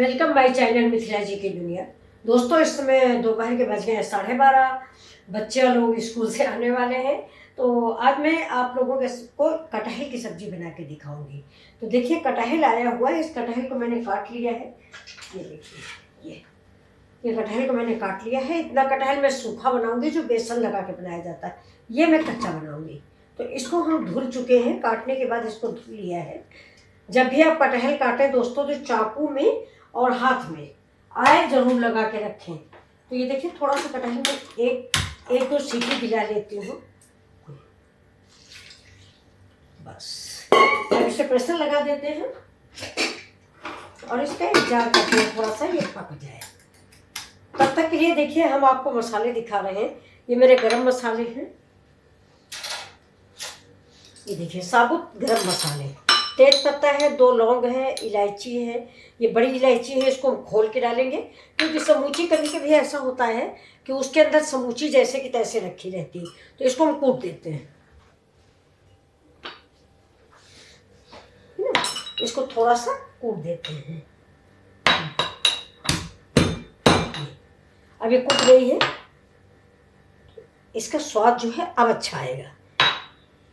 Welcome my channel Mithila जी की दुनिया। दोस्तों इस समय दोपहर के बज गए हैं 12:30। बच्चे लोग स्कूल से आने वाले हैं। तो आज मैं आप लोगों को कटहल की सब्जी बना के दिखाऊंगी। तो देखिए कटहल आया हुआ है, इस कटहल को मैंने काट लिया है। ये देखिए ये कटहल को मैंने काट लिया है। इतना कटहल मैं सूखा बनाऊंगी जो बेसन लगा के बनाया जाता है, ये मैं कच्चा बनाऊंगी। तो इसको हम धुल चुके हैं, काटने के बाद इसको धुल लिया है। जब भी आप कटहल काटें दोस्तों तो चाकू में और हाथ में आय जरूर लगा के रखें। तो ये देखिए थोड़ा सा कटहल में एक दो सीटी दिला लेती हूँ बस। अब इसे प्रेशर लगा देते हैं और इसका इंतजार करते हैं थोड़ा सा ये पक जाए। तब तक के लिए देखिए हम आपको मसाले दिखा रहे हैं। ये मेरे गरम मसाले हैं, ये देखिए साबुत गरम मसाले। तेज पत्ता है, 2 लौंग है, इलायची है, ये बड़ी इलायची है, इसको हम खोल के डालेंगे क्योंकि समूची कभी कभी ऐसा होता है कि उसके अंदर समूची जैसे कि तैसे रखी रहती है। तो इसको हम कूट देते हैं, इसको थोड़ा सा कूट देते हैं। अब ये कूट गई है, इसका स्वाद जो है अब अच्छा आएगा।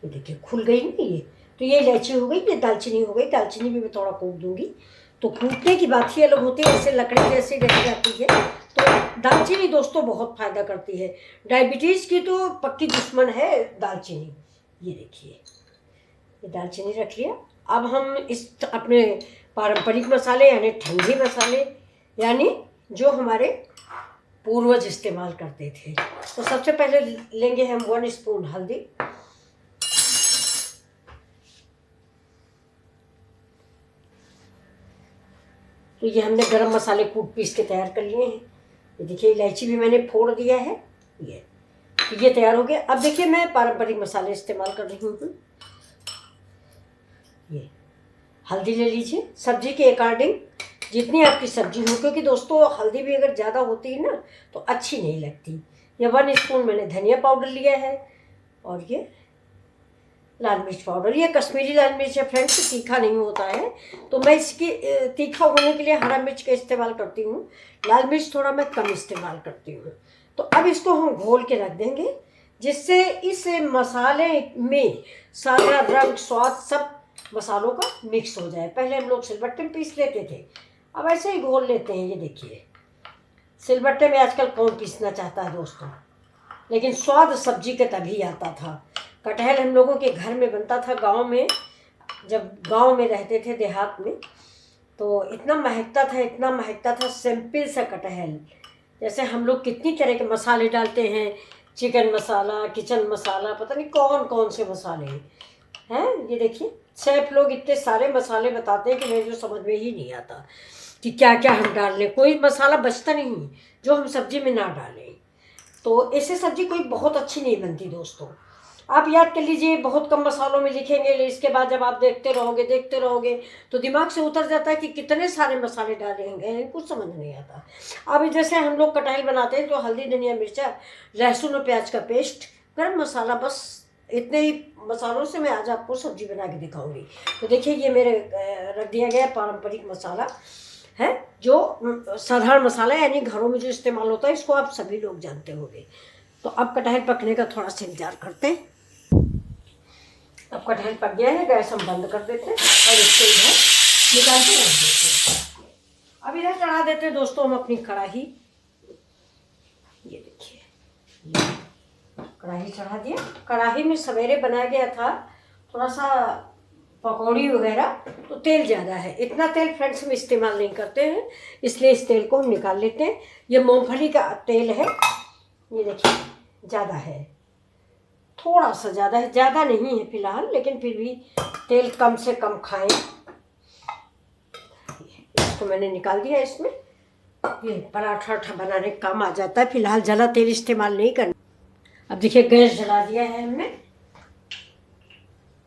ये देखिए खुल गई ना ये। तो ये इलायची हो गई, ये दालचीनी हो गई। दालचीनी भी मैं थोड़ा कूट दूंगी। तो कूटने की बात ही अलग होती है, ऐसे लकड़ी जैसी रह जाती है। तो दालचीनी दोस्तों बहुत फायदा करती है। डायबिटीज़ की तो पक्की दुश्मन है दालचीनी। ये देखिए ये दालचीनी रख लिया। अब हम इस अपने पारंपरिक मसाले यानी ठंडे मसाले यानी जो हमारे पूर्वज इस्तेमाल करते थे। तो सबसे पहले लेंगे हम 1 स्पून हल्दी, तो ये हमने गरम मसाले कूट पीस के तैयार कर लिए हैं। ये देखिए इलायची भी मैंने फोड़ दिया है। ये तैयार हो गया। अब देखिए मैं पारंपरिक मसाले इस्तेमाल कर रही हूँ। ये हल्दी ले लीजिए सब्जी के अकॉर्डिंग, जितनी आपकी सब्जी हो, क्योंकि दोस्तों हल्दी भी अगर ज़्यादा होती है ना तो अच्छी नहीं लगती। ये 1 स्पून मैंने धनिया पाउडर लिया है और ये लाल मिर्च पाउडर। ये कश्मीरी लाल मिर्च है फ्रेंड्स, तीखा नहीं होता है। तो मैं इसकी तीखा होने के लिए हरा मिर्च का इस्तेमाल करती हूँ, लाल मिर्च थोड़ा मैं कम इस्तेमाल करती हूँ। तो अब इसको हम घोल के रख देंगे जिससे इस मसाले में सारा रंग स्वाद सब मसालों का मिक्स हो जाए। पहले हम लोग सिलबट्टे में पीस लेते थे, अब ऐसे ही घोल लेते हैं। ये देखिए सिलबट्टे में आजकल कौन पीसना चाहता है दोस्तों, लेकिन स्वाद सब्जी का तभी आता था। कटहल हम लोगों के घर में बनता था गांव में, जब गांव में रहते थे देहात में, तो इतना महकता था सिंपल सा कटहल। जैसे हम लोग कितनी तरह के मसाले डालते हैं, चिकन मसाला, किचन मसाला, पता नहीं कौन कौन से मसाले हैं। ये देखिए शेफ लोग इतने सारे मसाले बताते हैं कि मेरे जो समझ में ही नहीं आता कि क्या क्या हम डाल लें। कोई मसाला बचता नहीं जो हम सब्जी में ना डालें। तो ऐसे सब्जी कोई बहुत अच्छी नहीं बनती दोस्तों। आप याद कर लीजिए बहुत कम मसालों में लिखेंगे, इसके बाद जब आप देखते रहोगे तो दिमाग से उतर जाता है कि कितने सारे मसाले डाले हैं, कुछ समझ नहीं आता। अब जैसे हम लोग कटहल बनाते हैं तो हल्दी, धनिया, मिर्चा, लहसुन और प्याज का पेस्ट, गरम मसाला, बस इतने ही मसालों से मैं आज आपको सब्जी बना के दिखाऊंगी। तो देखिए ये मेरे रख दिया गया पारंपरिक मसाला है, जो साधारण मसाला यानी घरों में जो इस्तेमाल होता है, इसको आप सभी लोग जानते होंगे। तो अब कटहल पकने का थोड़ा सा इंतजार करते हैं। अब कटहल पक गया है, गैस हम बंद कर देते हैं और इसको इधर निकाल के रख देते हैं। अब इधर चढ़ा देते हैं दोस्तों हम अपनी कढ़ाई। ये देखिए कढ़ाई चढ़ा दिया। कढ़ाई में सवेरे बनाया गया था थोड़ा सा पकौड़ी वगैरह, तो तेल ज़्यादा है। इतना तेल फ्रेंड्स हम इस्तेमाल नहीं करते हैं, इसलिए इस तेल को हम निकाल लेते हैं। ये मूंगफली का तेल है, ये देखिए ज़्यादा है, थोड़ा सा ज़्यादा है, ज़्यादा नहीं है फिलहाल, लेकिन फिर भी तेल कम से कम खाएं। इसको मैंने निकाल दिया। इसमें ये पराठा बनाने का काम आ जाता है। फिलहाल ज़्यादा तेल इस्तेमाल नहीं करना। अब देखिए गैस जला दिया है हमने,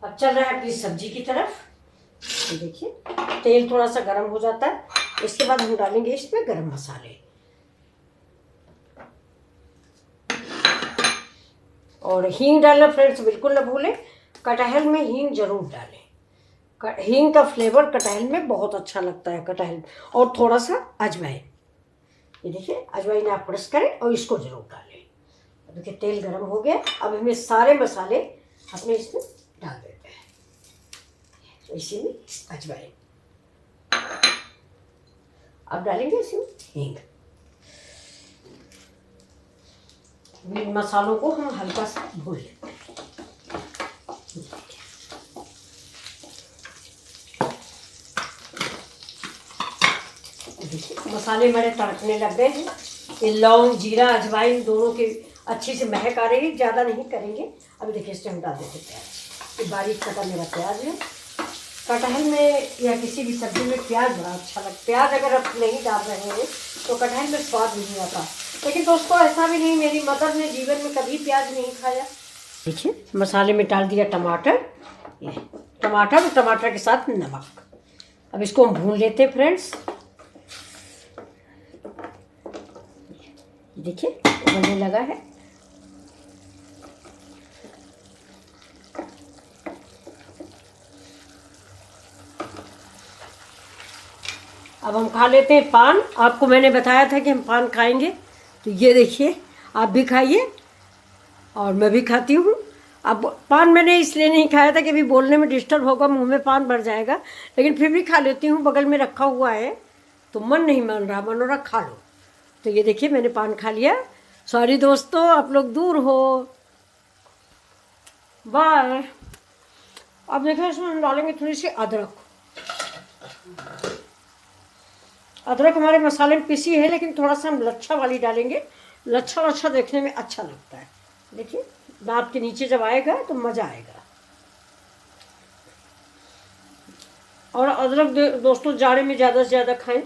अब चल रहा है अपनी सब्जी की तरफ। ये देखिए तेल थोड़ा सा गर्म हो जाता है, इसके बाद हम डालेंगे इसमें गरम मसाले और हींग डालना फ्रेंड्स बिल्कुल ना भूलें। कटहल में हींग जरूर डालें, हींग का फ्लेवर कटहल में बहुत अच्छा लगता है, कटहल और थोड़ा सा अजवाइन। ये देखिए अजवाइन आप क्रश करें और इसको जरूर डालें। अब देखिए तेल गरम हो गया, अब हमें सारे मसाले अपने इसमें डाल देते हैं। इसी में अजवाइन, अब डालेंगे इसमें हींग। इन मसालों को हम हल्का सा भून लेते हैं। देखिए मसाले हमारे तड़कने लग गए हैं। ये लौंग जीरा अजवाइन दोनों की अच्छी से महक आ रही है, ज़्यादा नहीं करेंगे। अभी देखिए इसमें हम डाल देते प्याज। ये बारीक कटा मेरा प्याज है। कटहल में या किसी भी सब्जी में प्याज बड़ा अच्छा लगता है। प्याज अगर आप नहीं डाल रहे हैं तो कटहल में स्वाद नहीं आता। लेकिन दोस्तों ऐसा भी नहीं, मेरी मदर ने जीवन में कभी प्याज नहीं खाया। देखिए मसाले में डाल दिया टमाटर, ये टमाटर और टमाटर के साथ नमक। अब इसको हम भून लेते हैं फ्रेंड्स। देखिए बनने लगा है। अब हम खा लेते हैं पान। आपको मैंने बताया था कि हम पान खाएंगे, तो ये देखिए आप भी खाइए और मैं भी खाती हूँ। अब पान मैंने इसलिए नहीं खाया था कि अभी बोलने में डिस्टर्ब होगा, मुंह में पान भर जाएगा, लेकिन फिर भी खा लेती हूँ। बगल में रखा हुआ है तो मन नहीं मान रहा, मन हो रहा खा लो। तो ये देखिए मैंने पान खा लिया। सॉरी दोस्तों, आप लोग दूर हो। बाय। अब देखिए इसमें हम डालेंगे थोड़ी सी अदरक। अदरक हमारे मसाले में पिसी है, लेकिन थोड़ा सा हम लच्छा वाली डालेंगे। लच्छा लच्छा देखने में अच्छा लगता है। देखिए दांत के नीचे जब आएगा तो मज़ा आएगा। और अदरक दोस्तों जाड़े में ज़्यादा से ज़्यादा खाएं।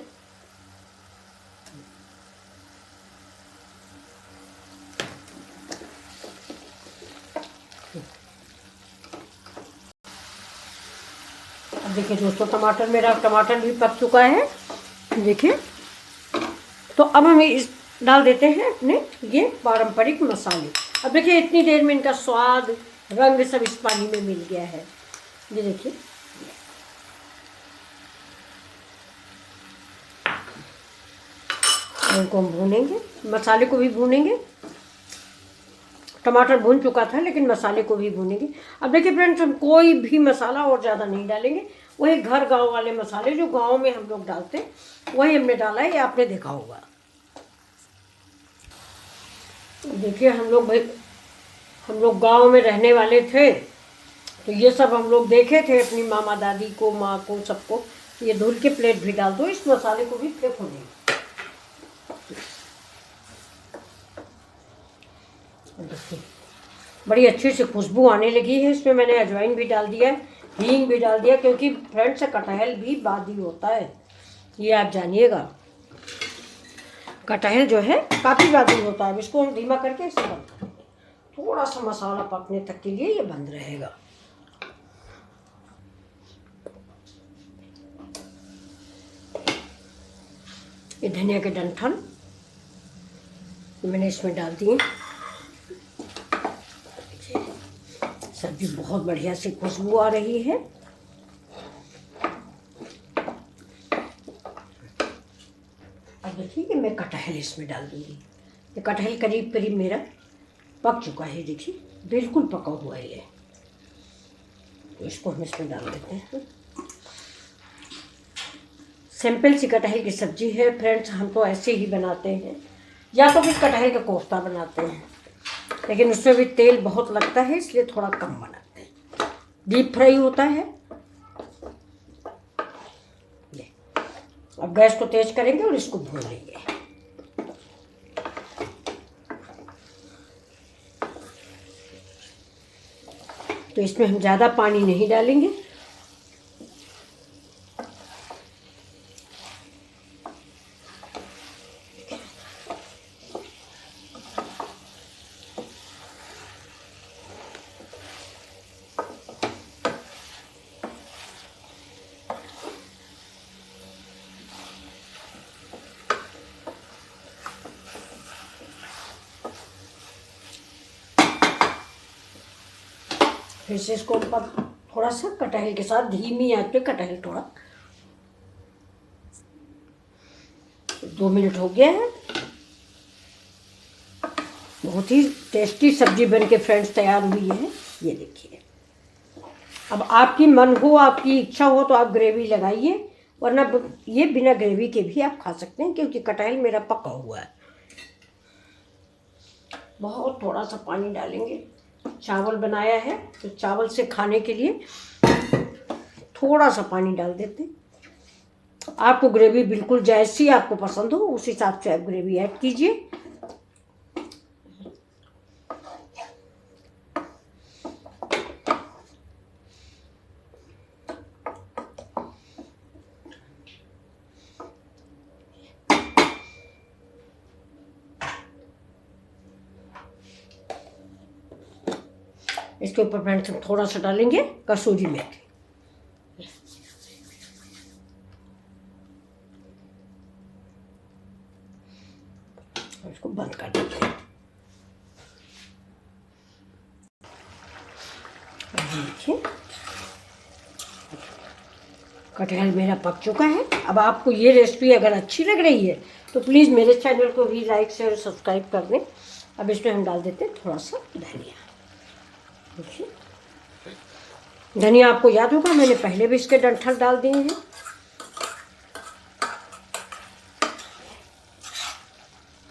अब देखिए दोस्तों टमाटर भी पक चुका है। देखिए तो अब हम इस डाल देते हैं अपने ये पारंपरिक मसाले। अब देखिए इतनी देर में इनका स्वाद रंग सब इस पानी में मिल गया है। ये देखिए इनको हम भूनेंगे, मसाले को भी भूनेंगे। टमाटर भून चुका था लेकिन मसाले को भी भूनेंगे। अब देखिए फ्रेंड्स हम कोई भी मसाला और ज़्यादा नहीं डालेंगे। वही घर गांव वाले मसाले जो गांव में हम लोग डालते हैं वही हमने डाला है, ये आपने देखा होगा। देखिए हम लोग गांव में रहने वाले थे, तो ये सब हम लोग देखे थे अपनी मामा दादी को, माँ को, सबको। ये धुल के प्लेट भी डाल दो, इस मसाले को भी फेंको नहीं। देखिए बड़ी अच्छी सी खुशबू आने लगी है। इसमें मैंने अजवाइन भी डाल दिया, हींग भी डाल दिया, क्योंकि फ्रेंड्स कटहल भी बादी होता है, ये आप जानिएगा। कटहल जो है काफ़ी बादी होता है। इसको हम धीमा करके इसे बंद करेंगे। थोड़ा सा मसाला पकने तक के लिए ये बंद रहेगा। ये धनिया के डंठल मैंने इसमें डाल दिए। सब्जी बहुत बढ़िया से खुशबू आ रही है। अब देखिए कि मैं कटहल इसमें डाल दूंगी। ये कटहल करीब करीब मेरा पक चुका है। देखिए बिल्कुल पका हुआ है ये। तो इसको हम इसमें डाल देते हैं। सिंपल सी कटहल की सब्जी है फ्रेंड्स, हम तो ऐसे ही बनाते हैं, या तो फिर कटहल का कोफ्ता बनाते हैं, लेकिन उसमें भी तेल बहुत लगता है इसलिए थोड़ा कम बनाते हैं। डीप फ्राई होता है। अब गैस को तेज करेंगे और इसको भून लेंगे। तो इसमें हम ज़्यादा पानी नहीं डालेंगे। फिर से इसको थोड़ा सा कटहल के साथ धीमी आंच पे कटहल थोड़ा 2 मिनट हो गया है। बहुत ही टेस्टी सब्जी बन के फ्रेंड्स तैयार हुई है। ये देखिए, अब आपकी मन हो, आपकी इच्छा हो तो आप ग्रेवी लगाइए, वरना ये बिना ग्रेवी के भी आप खा सकते हैं, क्योंकि कटहल मेरा पका हुआ है। बहुत थोड़ा सा पानी डालेंगे। चावल बनाया है तो चावल से खाने के लिए थोड़ा सा पानी डाल देते हैं। आपको ग्रेवी बिल्कुल जैसी आपको पसंद हो उस हिसाब से आप ग्रेवी ऐड कीजिए। इसके ऊपर फ्रेंड्स हम थोड़ा सा डालेंगे कसूरी मेथी। इसको बंद कर देते हैं। देखिए, कटहल मेरा पक चुका है। अब आपको ये रेसिपी अगर अच्छी लग रही है तो प्लीज़ मेरे चैनल को भी लाइक शेयर सब्सक्राइब कर दें। अब इसमें हम डाल देते हैं थोड़ा सा धनिया। देखिए, धनिया आपको याद होगा मैंने पहले भी इसके डंठल डाल दिए हैं।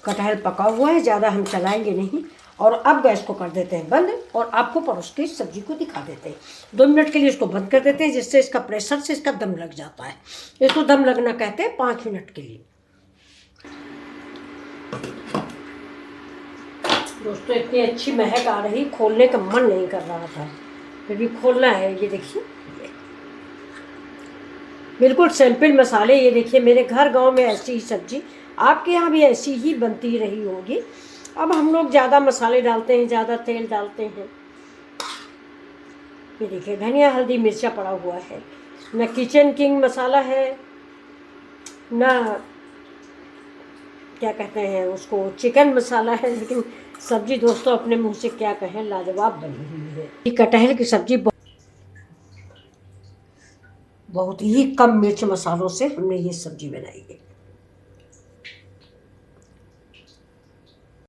कटहल पका हुआ है, ज़्यादा हम चलाएंगे नहीं। और अब गैस को कर देते हैं बंद और आपको परोस के इस सब्जी को दिखा देते हैं। 2 मिनट के लिए इसको बंद कर देते हैं, जिससे इसका प्रेशर से इसका दम लग जाता है। इसको दम लगना कहते हैं 5 मिनट के लिए। दोस्तों, इतनी अच्छी महक आ रही, खोलने का मन नहीं कर रहा था, फिर भी खोलना है। ये देखिए, बिल्कुल सिंपल मसाले। ये देखिए, मेरे घर गांव में ऐसी ही सब्जी, आपके यहाँ भी ऐसी ही बनती रही होगी। अब हम लोग ज़्यादा मसाले डालते हैं, ज़्यादा तेल डालते हैं। ये देखिए, धनिया हल्दी मिर्चा पड़ा हुआ है, ना किचन किंग मसाला है, ना क्या कहते हैं उसको चिकन मसाला है, लेकिन सब्जी दोस्तों अपने मुंह से क्या कहें, लाजवाब बनी हुई है। ये कटहल की सब्जी बहुत ही कम मिर्च मसालों से हमने ये सब्जी बनाई है।